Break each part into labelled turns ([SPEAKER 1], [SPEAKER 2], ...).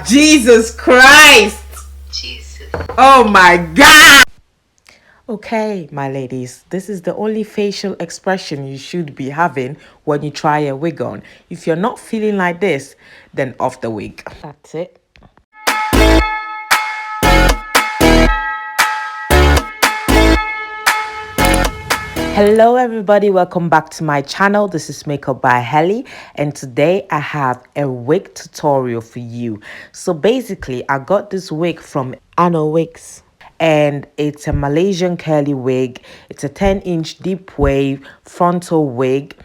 [SPEAKER 1] Jesus Christ.
[SPEAKER 2] Jesus.
[SPEAKER 1] Oh my God. Okay, my ladies, this is the only facial expression you should be having when you try a wig on. If you're not feeling like this, then off the wig. That's it. Hello everybody, welcome back to my channel. This is Makeup by Heli, and today I have a wig tutorial for you. So basically, I got this wig from ANOwigs, and it's a Malaysian curly wig. It's a 10-inch deep wave frontal wig.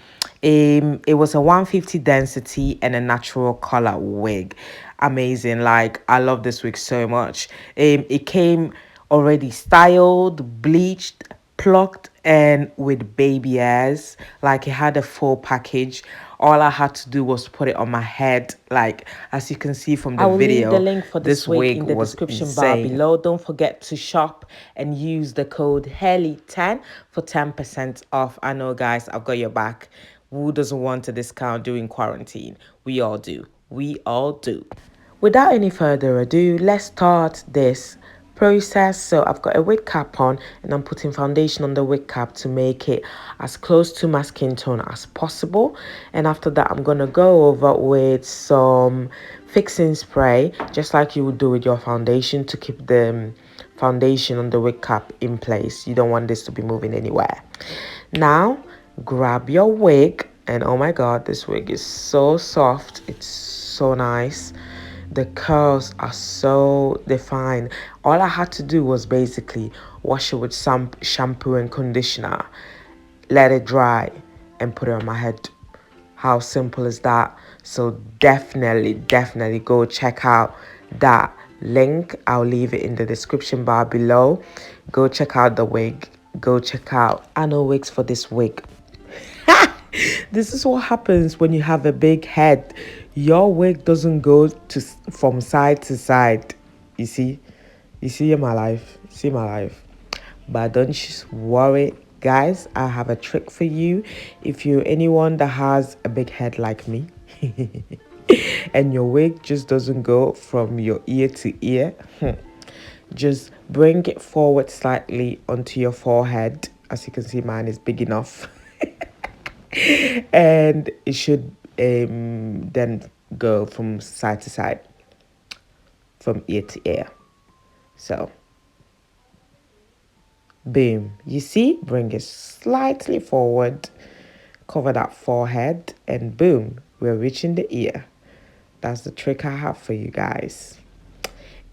[SPEAKER 1] It was a 150 density and a natural color wig. Amazing. Like, I love this wig so much. It came already styled, bleached, plucked, and with baby hairs. Like, it had a full package. All I had to do was put it on my head. Like, as you can see from the video, I will leave the link for this wig in the description bar below. Don't forget to shop and use the code HELY10 for 10% off. I know, guys, I've got your back. Who doesn't want a discount during quarantine? We all do. We all do. Without any further ado, let's start this process. So I've got a wig cap on, and I'm putting foundation on the wig cap to make it as close to my skin tone as possible. And after that, I'm gonna go over with some fixing spray, just like you would do with your foundation, to keep the foundation on the wig cap in place. You don't want this to be moving anywhere. Now grab your wig, and oh my god, this wig is so soft. It's so nice. The curls are so defined. All I had to do was basically wash it with some shampoo and conditioner, let it dry, and put it on my head. How simple is that? So definitely go check out that link. I'll leave it in the description bar below. Go check out the wig. Go check out ANOwigs for this wig. This is what happens when you have a big head. Your wig doesn't go from side to side. You see my life. See my life. But don't worry, guys. I have a trick for you. If you're anyone that has a big head like me, and your wig just doesn't go from your ear to ear, just bring it forward slightly onto your forehead. As you can see, mine is big enough. And it should then go from side to side, from ear to ear. So boom, you see, bring it slightly forward, cover that forehead, and boom, we're reaching the ear. That's the trick I have for you guys.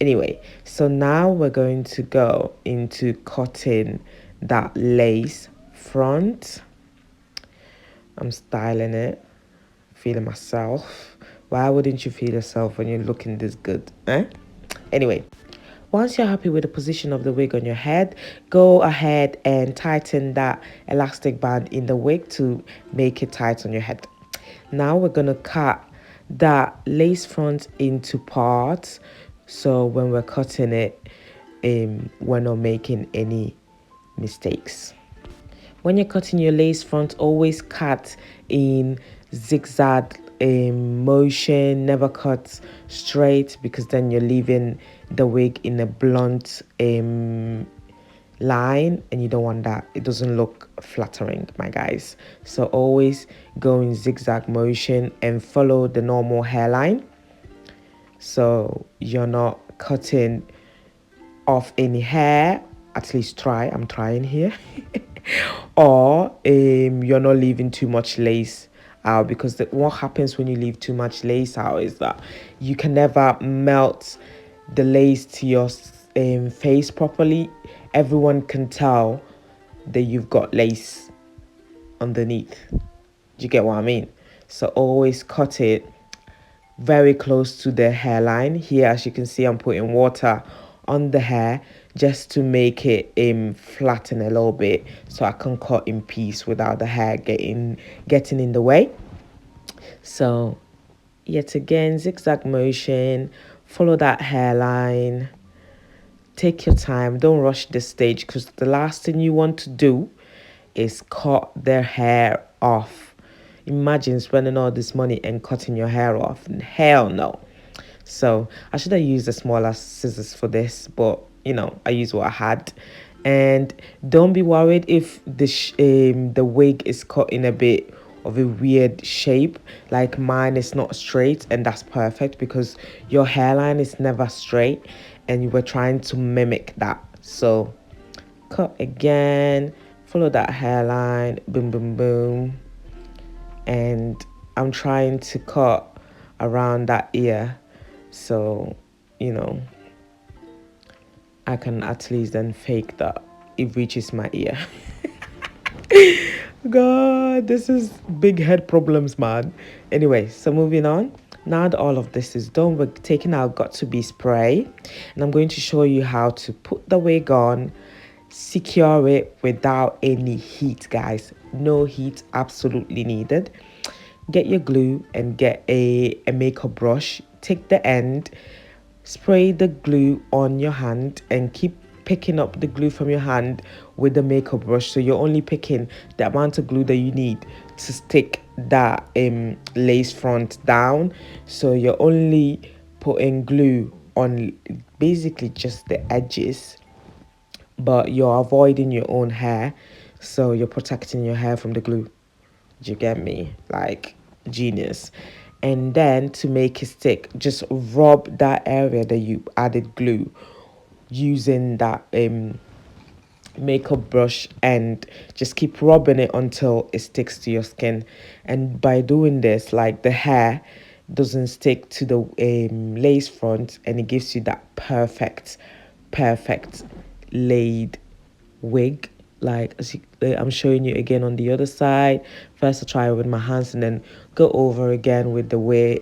[SPEAKER 1] Anyway, so now we're going to go into cutting that lace front. I'm styling it, feeling myself. Why wouldn't you feel yourself when you're looking this good, eh? Anyway, once you're happy with the position of the wig on your head, go ahead and tighten that elastic band in the wig to make it tight on your head. Now we're gonna cut that lace front into parts, so when we're cutting it, we're not making any mistakes. When you're cutting your lace front, always cut in zigzag motion. Never cut straight, because then you're leaving the wig in a blunt line, and you don't want that. It doesn't look flattering, my guys. So always go in zigzag motion and follow the normal hairline, so you're not cutting off any hair. At least try. I'm trying here. Or you're not leaving too much lace out, because what happens when you leave too much lace out is that you can never melt the lace to your face properly. Everyone can tell that you've got lace underneath. Do you get what I mean? So always cut it very close to the hairline. Here, as you can see, I'm putting water on the hair just to make it flatten a little bit, so I can cut in peace without the hair getting in the way. So yet again, zigzag motion, follow that hairline, take your time, don't rush this stage, because the last thing you want to do is cut their hair off. Imagine spending all this money and cutting your hair off. Hell no. So I should have used the smaller scissors for this, but I used what I had. And don't be worried if the wig is cut in a bit of a weird shape. Like mine is not straight, and that's perfect because your hairline is never straight, and you were trying to mimic that. So cut again, follow that hairline, boom, boom, boom. And I'm trying to cut around that ear, so I can at least then fake that it reaches my ear. God, this is big head problems, man. Anyway, so moving on. Now that all of this is done, we're taking our got to be spray, and I'm going to show you how to put the wig on, secure it without any heat, guys. No heat absolutely needed. Get your glue and get a makeup brush. Take the end, spray the glue on your hand, and keep picking up the glue from your hand with the makeup brush. So you're only picking the amount of glue that you need to stick that lace front down. So you're only putting glue on basically just the edges, but you're avoiding your own hair, so you're protecting your hair from the glue. Do you get me? Like, genius. And then to make it stick, just rub that area that you added glue using that makeup brush, and just keep rubbing it until it sticks to your skin. And by doing this, like, the hair doesn't stick to the lace front, and it gives you that perfect laid wig. Like, I'm showing you again on the other side. First I try it with my hands, and then go over again with the way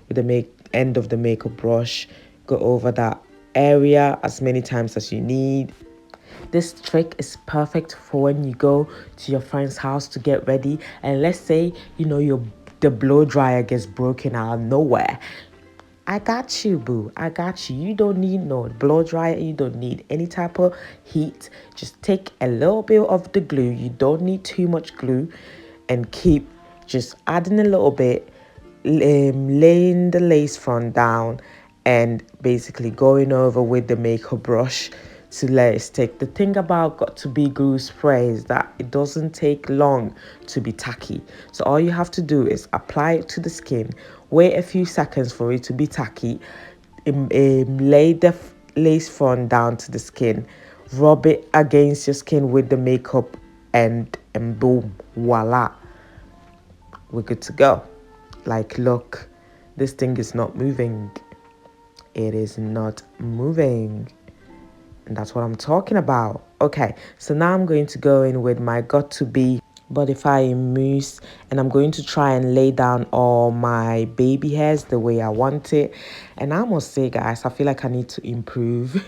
[SPEAKER 1] with the end of the makeup brush. Go over that area as many times as you need. This trick is perfect for when you go to your friend's house to get ready, and let's say the blow dryer gets broken out of nowhere. I got you, boo. I got you. You don't need no blow dryer. You don't need any type of heat. Just take a little bit of the glue. You don't need too much glue. And keep just adding a little bit, laying the lace front down, and basically going over with the makeup brush to let it stick. The thing about got to be glue spray is that it doesn't take long to be tacky. So all you have to do is apply it to the skin, wait a few seconds for it to be tacky, lay the lace front down to the skin, rub it against your skin with the makeup, and boom, voila, we're good to go. Like, look, this thing is not moving. It is not moving. And that's what I'm talking about. Okay, so now I'm going to go in with my got to be Bodify mousse, and I'm going to try and lay down all my baby hairs the way I want it. And I must say, guys, I feel like I need to improve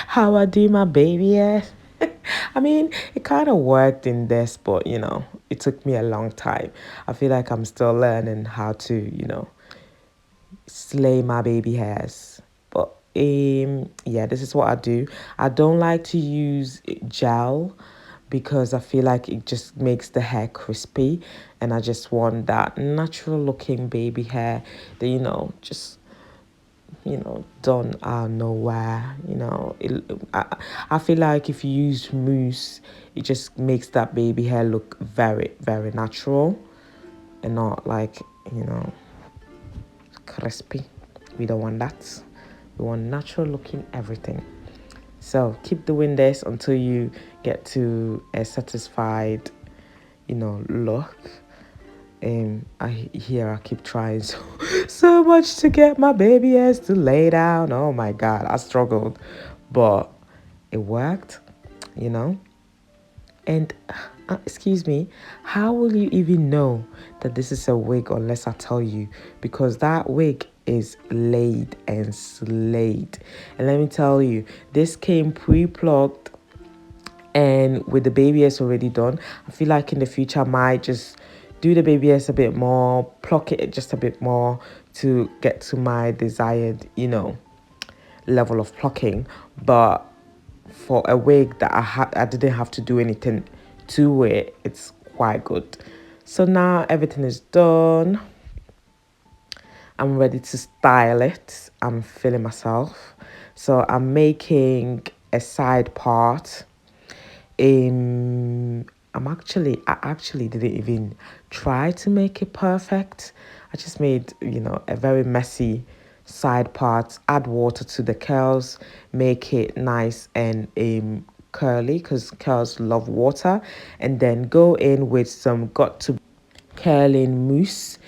[SPEAKER 1] how I do my baby hairs. I mean, it kind of worked in this, but it took me a long time. I feel like I'm still learning how to slay my baby hairs. But yeah, this is what I do. I don't like to use gel because I feel like it just makes the hair crispy, and I just want that natural looking baby hair that just done out of nowhere. I feel like if you use mousse, it just makes that baby hair look very, very natural and not like crispy. We don't want that. We want natural looking everything. So keep doing this until you get to a satisfied look. I keep trying so much to get my baby hairs to lay down. Oh my god, I struggled, but it worked. And excuse me, how will you even know that this is a wig unless I tell you? Because that wig is laid and slayed. And let me tell you, this came pre-plucked, and with the baby hairs already done. I feel like in the future I might just do the baby hairs a bit more, pluck it just a bit more to get to my desired level of plucking. But for a wig that I didn't have to do anything to it, it's quite good. So now everything is done. I'm ready to style it. I'm feeling myself. So I'm making a side part. I actually didn't even try to make it perfect. I just made, a very messy side part, add water to the curls, make it nice and curly because curls love water, and then go in with some got to curling mousse.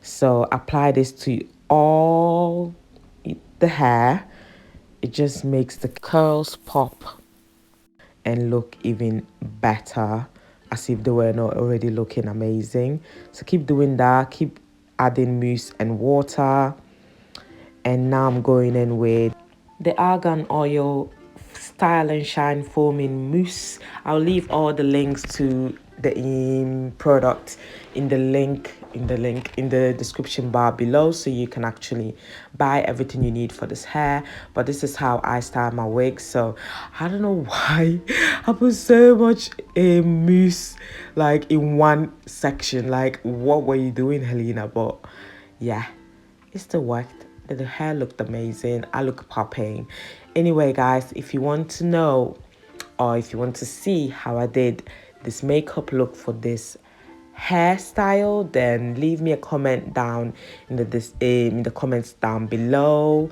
[SPEAKER 1] So apply this to all the hair. It just makes the curls pop and look even better, as if they were not already looking amazing. So keep doing that, keep adding mousse and water. And now I'm going in with the argan oil style and shine foaming mousse. I'll leave all the links to the product in the description bar below, so you can actually buy everything you need for this hair. But this is how I style my wig. So I don't know why I put so much mousse like in one section. Like, what were you doing, Helena? But yeah, it still worked. The hair looked amazing. I look popping. Anyway, guys, if you want to know or if you want to see how I did this makeup look for this hairstyle, then leave me a comment down in the comments down below,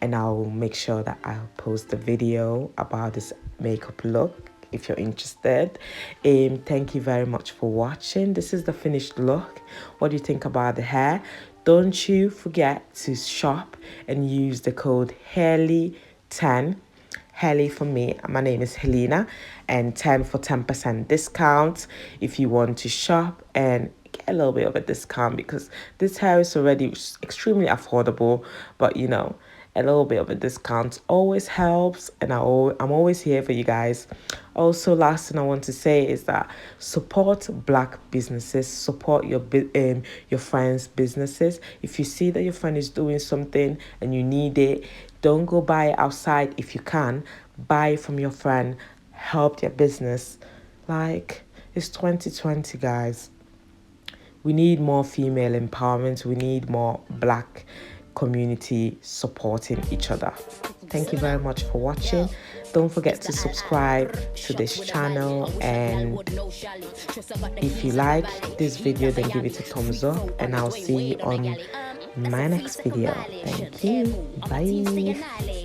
[SPEAKER 1] and I'll make sure that I'll post a video about this makeup look if you're interested. Thank you very much for watching. This is the finished look. What do you think about the hair? Don't you forget to shop and use the code HELY10. Heli for me. My name is Helena, and 10 for 10% discount if you want to shop and get a little bit of a discount, because this hair is already extremely affordable, but a little bit of a discount always helps, and I'm always here for you guys. Also, last thing I want to say is that support black businesses, support your friends' businesses. If you see that your friend is doing something and you need it, don't go buy it outside. If you can, buy it from your friend, help their business. Like, it's 2020, guys. We need more female empowerment. We need more black community supporting each other. Thank you very much for watching. Don't forget to subscribe to this channel, and if you like this video, then give it a thumbs up, and I'll see you on my next video. Thank you. Bye.